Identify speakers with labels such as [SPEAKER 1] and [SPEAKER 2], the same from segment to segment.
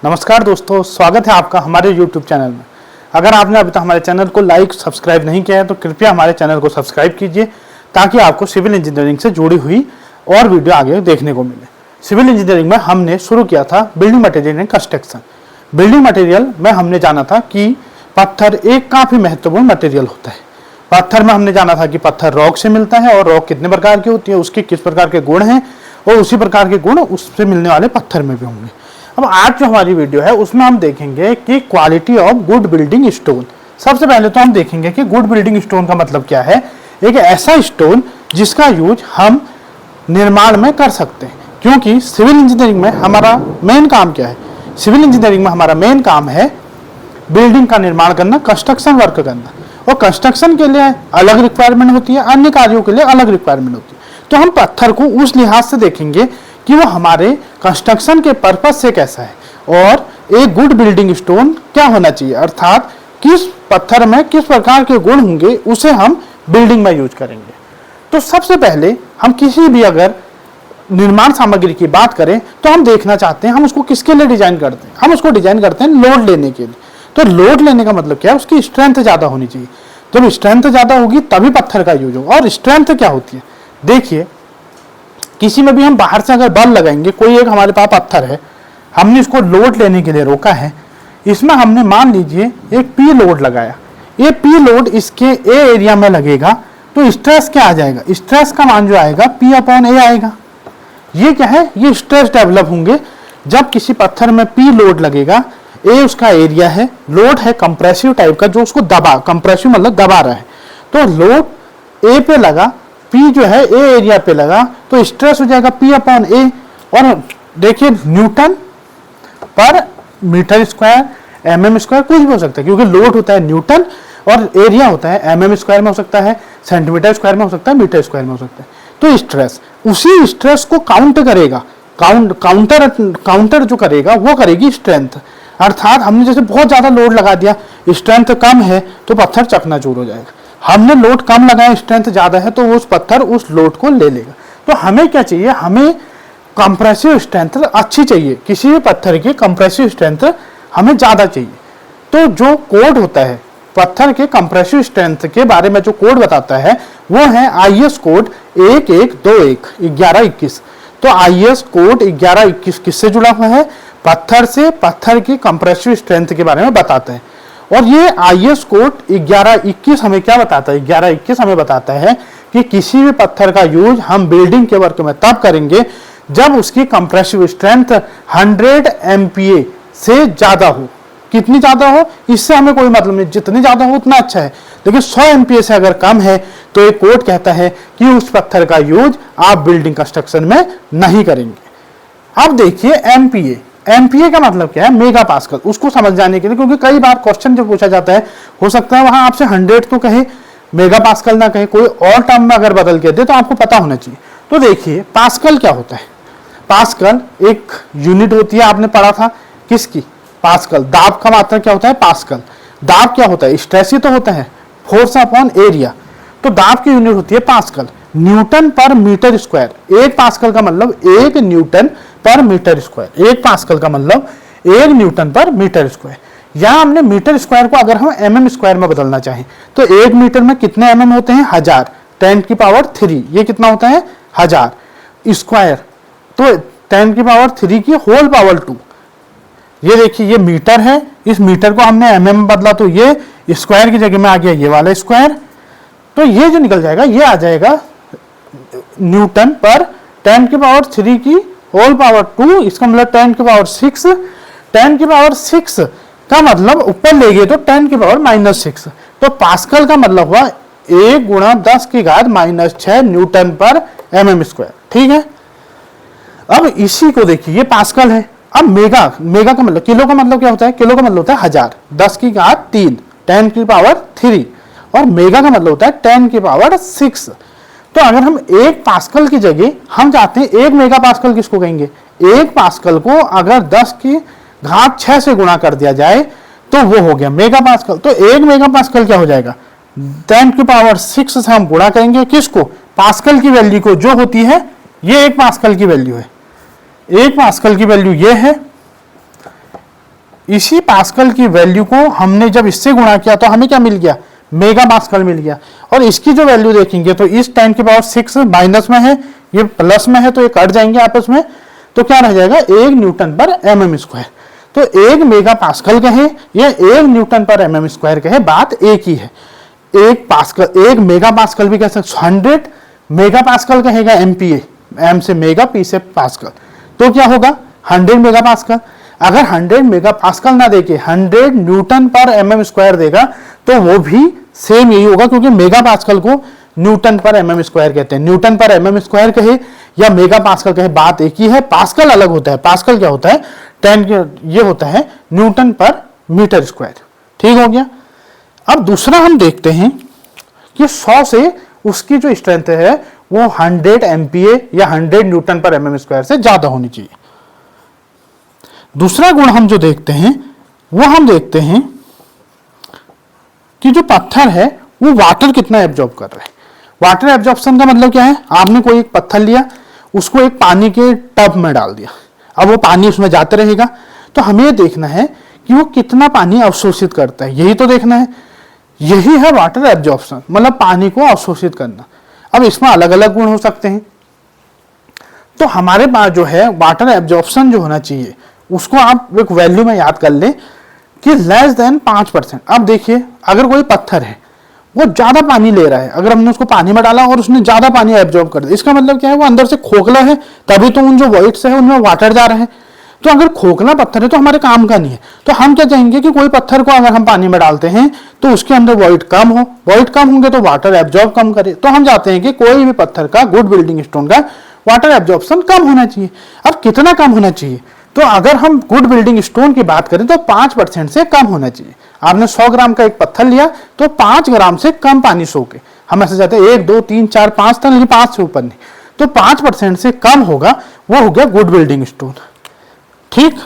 [SPEAKER 1] नमस्कार दोस्तों, स्वागत है आपका हमारे YouTube चैनल में। अगर आपने अभी तक हमारे चैनल को लाइक सब्सक्राइब नहीं किया है तो कृपया हमारे चैनल को सब्सक्राइब कीजिए ताकि आपको सिविल इंजीनियरिंग से जुड़ी हुई और वीडियो आगे देखने को मिले। सिविल इंजीनियरिंग में हमने शुरू किया था building material and construction. Building material में हमने जाना था कि पत्थर एक काफ़ी महत्वपूर्ण मटेरियल होता है। पत्थर में हमने जाना था कि पत्थर रॉक से मिलता है और रॉक कितने प्रकार की होती है, उसके किस प्रकार के गुण हैं और उसी प्रकार के गुण उससे मिलने वाले पत्थर में भी होंगे। अब आज जो हमारी वीडियो है उसमें हम देखेंगे कि quality of good building stone. सबसे पहले तो हम देखेंगे कि गुड बिल्डिंग स्टोन का मतलब क्या है। एक ऐसा स्टोन जिसका यूज हम निर्माण में कर सकते हैं, क्योंकि सिविल इंजीनियरिंग में हमारा मेन काम क्या है। सिविल इंजीनियरिंग में हमारा मेन काम है बिल्डिंग का निर्माण करना, कंस्ट्रक्शन वर्क करना, और कंस्ट्रक्शन के लिए अलग रिक्वायरमेंट होती है, अन्य कार्यों के लिए अलग रिक्वायरमेंट होती है। तो हम पत्थर को उस लिहाज से देखेंगे कि वो हमारे कंस्ट्रक्शन के पर्पज से कैसा है और एक गुड बिल्डिंग स्टोन क्या होना चाहिए, अर्थात किस पत्थर में किस प्रकार के गुण होंगे उसे हम बिल्डिंग में यूज करेंगे। तो सबसे पहले हम किसी भी अगर निर्माण सामग्री की बात करें तो हम देखना चाहते हैं हम उसको किसके लिए डिजाइन करते हैं। हम उसको डिजाइन करते हैं लोड लेने के लिए। तो लोड लेने का मतलब क्या है, उसकी स्ट्रेंथ ज्यादा होनी चाहिए। जब स्ट्रेंथ ज्यादा होगी तभी पत्थर का यूज होगा। और स्ट्रेंथ क्या होती है, देखिए किसी में भी हम बाहर से अगर बल लगाएंगे, कोई एक हमारे पास पत्थर है, हमने इसको लोड लेने के लिए रोका है, इसमें हमने मान लीजिए एक पी लोड लगाया, ये पी लोड इसके ए एरिया में लगेगा तो स्ट्रेस क्या आ जाएगा, स्ट्रेस का मान जो आएगा पी अपॉन ए आएगा। ये क्या है, ये स्ट्रेस डेवलप होंगे जब किसी पत्थर में पी लोड लगेगा। ए उसका एरिया है, लोड है कंप्रेसिव टाइप का जो उसको दबा, कंप्रेसिव मतलब दबा रहा है। तो लोड ए पे लगा, पी जो है ए एरिया पे लगा तो स्ट्रेस हो जाएगा पी अपॉन ए। और देखिए न्यूटन पर मीटर स्क्वायर, एमएम स्क्वायर कुछ भी हो सकता है, क्योंकि लोड होता है न्यूटन और एरिया होता है एमएम स्क्वायर में हो सकता है, सेंटीमीटर स्क्वायर में हो सकता है, मीटर स्क्वायर में हो सकता है। तो स्ट्रेस उसी स्ट्रेस को काउंट करेगा, काउंटर जो करेगा वो करेगी स्ट्रेंथ। अर्थात हमने जैसे बहुत ज्यादा लोड लगा दिया, स्ट्रेंथ कम है तो पत्थर चकनाचूर हो जाएगा। हमने लोड कम लगाया, स्ट्रेंथ ज्यादा है तो उस पत्थर उस लोड को ले लेगा। तो हमें क्या चाहिए, हमें कंप्रेसिव स्ट्रेंथ अच्छी चाहिए। किसी भी पत्थर की कंप्रेसिव स्ट्रेंथ हमें ज्यादा चाहिए। तो जो कोड होता है पत्थर के कंप्रेसिव स्ट्रेंथ के बारे में जो कोड बताता है वो है आईएस कोड 1121 तो आईएस कोड 1121 किससे जुड़ा हुआ है, पत्थर से, पत्थर की कंप्रेसिव स्ट्रेंथ के बारे में बताते हैं। और ये आईएस कोड 1121 हमें क्या बताता है, 1121 हमें बताता है कि किसी भी पत्थर का यूज हम बिल्डिंग के वर्क में तब करेंगे जब उसकी कंप्रेसिव स्ट्रेंथ 100 MPa से ज्यादा हो। कितनी ज्यादा हो इससे हमें कोई मतलब नहीं, जितनी ज्यादा हो उतना अच्छा है, लेकिन 100 MPa से अगर कम है तो ये कोड कहता है कि उस पत्थर का यूज आप बिल्डिंग कंस्ट्रक्शन में नहीं करेंगे। अब देखिए एमपीए का मतलब क्या है, मेगा पास्कल। उसको समझ जाने के लिए, क्योंकि कई बार क्वेश्चन जब पूछा जाता है हो सकता है वहां आपसे 100 तो कहे, मेगा पास्कल ना कहे, कोई और टर्म में अगर बदल के दे तो आपको पता होना चाहिए। तो देखिए पास्कल क्या होता है, पास्कल एक यूनिट होती है, आपने पढ़ा था किसकी, पास्कल। दाब का मात्रा क्या होता है, पास्कल। दाब क्या होता है, स्ट्रेस ही तो होता है, फोर्स अपॉन एरिया। तो दाब की यूनिट होती है पास्कल, न्यूटन पर मीटर स्क्वायर। एक पास्कल का मतलब 1 न्यूटन पर मीटर स्क्वायर, एक पास्कल का मतलब 1 न्यूटन पर मीटर स्क्वायर। यहां हमने मीटर स्क्वायर को अगर हम एमएम स्क्वायर में बदलना चाहें तो 1 मीटर में कितने एमएम होते हैं, 1000, 10⁻3। ये कितना होता है, 1000 स्क्वायर, तो 10⁻3 की होल पावर 2। ये देखिए ये मीटर है, इस मीटर को हमने एमएम में बदला तो ये स्क्वायर की जगह में आ गया ये वाला स्क्वायर। तो ये जो निकल जाएगा ये आ जाएगा न्यूटन पर 10⁻3 की होल पावर 2, इसका मतलब 10⁻6। 10⁻6 का मतलब ऊपर ले गए तो 10⁻⁻6। तो पास्कल का मतलब हुआ 1 × 10⁻⁻6 न्यूटन पर एमएम स्क्वायर। ठीक है, अब इसी को देखिए ये पास्कल है। अब मेगा का मतलब, किलो का मतलब क्या होता है, किलो का मतलब होता है 1000, 10⁻3 10⁻3, और मेगा का मतलब होता है 10⁻6। तो अगर हम 1 पास्कल की जगह हम चाहते हैं 1 मेगा पास्कल किसको कहेंगे, 1 पास्कल को अगर 10⁻6 से गुणा कर दिया जाए तो वो हो गया मेगा पास्कल। तो 1 मेगा पास्कल क्या हो जाएगा, 10⁻6 से हम गुणा करेंगे किसको, पास्कल की वैल्यू को, जो होती है ये 1 पास्कल की वैल्यू है। 1 पास्कल की वैल्यू ये है, इसी पास्कल की वैल्यू को हमने जब इससे गुणा किया तो हमें क्या मिल गया, मेगा पास्कल मिल गया। और इसकी जो वैल्यू देखेंगे तो इस 10⁻6 माइनस में है, ये प्लस में है, तो ये कट जाएंगे आपस में, तो क्या रह जाएगा 1 न्यूटन पर mm स्क्वायर। तो 1 मेगा पास्कल कहे या 1 न्यूटन पर mm स्क्वायर कहे, बात एक ही है। 1 मेगा पास्कल भी कह सकते, 100 मेगा पास्कल कहेगा MPa, M से मेगा, P से पास्कल, तो क्या होगा 100 मेगा पास्कल। अगर 100 मेगा पास्कल ना देके 100 न्यूटन पर mm स्क्वायर देगा तो वो भी सेम यही होगा, क्योंकि मेगा पास्कल को न्यूटन पर mm स्क्वायर कहते हैं। न्यूटन पर mm स्क्वायर कहे या मेगा पास्कल कहे, बात एक ही है। पास्कल अलग होता है, पास्कल क्या होता है 10, ये होता है न्यूटन पर मीटर स्क्वायर। ठीक हो गया। अब दूसरा हम देखते हैं कि 100 से उसकी जो स्ट्रेंथ है वो 100 MPa या 100 न्यूटन पर mm स्क्वायर से ज्यादा होनी चाहिए। दूसरा गुण हम जो देखते हैं वो हम देखते हैं कि जो पत्थर है वो वाटर कितना एब्जॉर्ब कर रहा है। वाटर एब्जॉर्प्शन का मतलब क्या है, आपने कोई एक पत्थर लिया, उसको एक पानी के टब में डाल दिया, अब वो पानी उसमें जाते रहेगा, तो हमें ये देखना है कि वो कितना पानी अवशोषित करता है, यही तो देखना है। यही है वाटर एब्जॉर्प्शन, मतलब पानी को अवशोषित करना। अब इसमें अलग अलग गुण हो सकते हैं, तो हमारे पास जो है वाटर एब्जॉर्प्शन जो होना चाहिए उसको आप एक वैल्यू में याद कर लें कि लेस देन 5%। अब देखिए अगर कोई पत्थर है वो ज्यादा पानी ले रहा है, अगर हमने उसको पानी में डाला और उसने ज्यादा पानी एब्जॉर्ब कर दिया, इसका मतलब क्या है वो अंदर से खोखला है, तभी तो उन जो वॉइड्स है उनमें वाटर जा रहा है। तो अगर खोखला पत्थर है तो हमारे काम का नहीं है, तो हम क्या चाहेंगे कि कोई पत्थर को अगर हम पानी में डालते हैं तो उसके अंदर वॉइड कम हो, वॉइड कम होंगे तो वाटर एब्जॉर्ब कम करे। तो हम चाहते हैं कि कोई भी पत्थर का, गुड बिल्डिंग स्टोन का वाटर एब्जॉर्प्शन कम होना चाहिए। अब कितना कम होना चाहिए, तो अगर हम गुड बिल्डिंग स्टोन की बात करें तो 5% से कम होना चाहिए। आपने 100 ग्राम का एक पत्थर लिया तो 5 ग्राम से कम पानी सोखे, हम ऐसे चाहते हैं 1 2 3 4 5 तक, लेकिन 5 से ऊपर नहीं, तो 5% से कम होगा, वो हो गया गुड बिल्डिंग स्टोन। ठीक।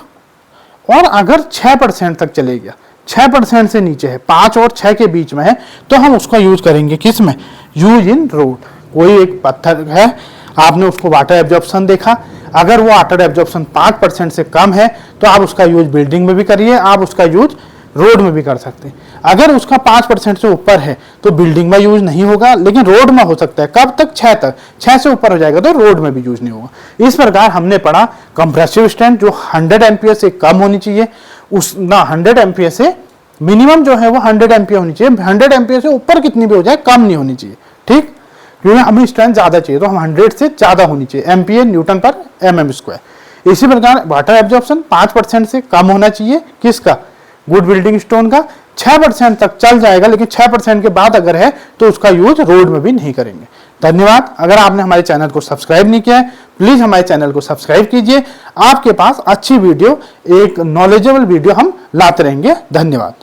[SPEAKER 1] और अगर 6% तक चले गया, 6% से नीचे है, 5 और 6 के बीच में है, तो हम उसका यूज करेंगे किस में, यूज इन रोड। कोई एक पत्थर है, आपने उसको वाटर एब्जॉर्प्शन देखा, अगर वो वाटर एब्जॉर्प्शन 5% से कम है तो आप उसका यूज बिल्डिंग में भी करिए, आप उसका यूज रोड में भी कर सकते हैं। अगर उसका 5% से ऊपर है तो बिल्डिंग में यूज नहीं होगा, लेकिन रोड में हो सकता है। कब तक, 6 तक, 6 से ऊपर हो जाएगा तो रोड में भी यूज नहीं होगा। इस प्रकार हमने पढ़ा कंप्रेसिव स्ट्रेंथ जो 100 MPa से कम होनी चाहिए, उस ना 100 MPa से मिनिमम जो है वो 100 MPa होनी चाहिए, 100 MPa से ऊपर कितनी भी हो जाए कम नहीं होनी चाहिए। ठीक, क्योंकि हमें स्ट्रेंथ ज्यादा चाहिए तो हम 100 से ज्यादा होनी चाहिए, MPa न्यूटन पर mm स्क्वायर। इसी प्रकार वाटर एब्जॉर्प्शन 5% से कम होना चाहिए, किसका, गुड बिल्डिंग स्टोन का। 6% तक चल जाएगा, लेकिन 6% के बाद अगर है तो उसका यूज रोड में भी नहीं करेंगे। धन्यवाद। अगर आपने हमारे चैनल को सब्सक्राइब नहीं किया है प्लीज हमारे चैनल को सब्सक्राइब कीजिए। आपके पास अच्छी वीडियो, एक नॉलेजेबल वीडियो हम लाते रहेंगे। धन्यवाद।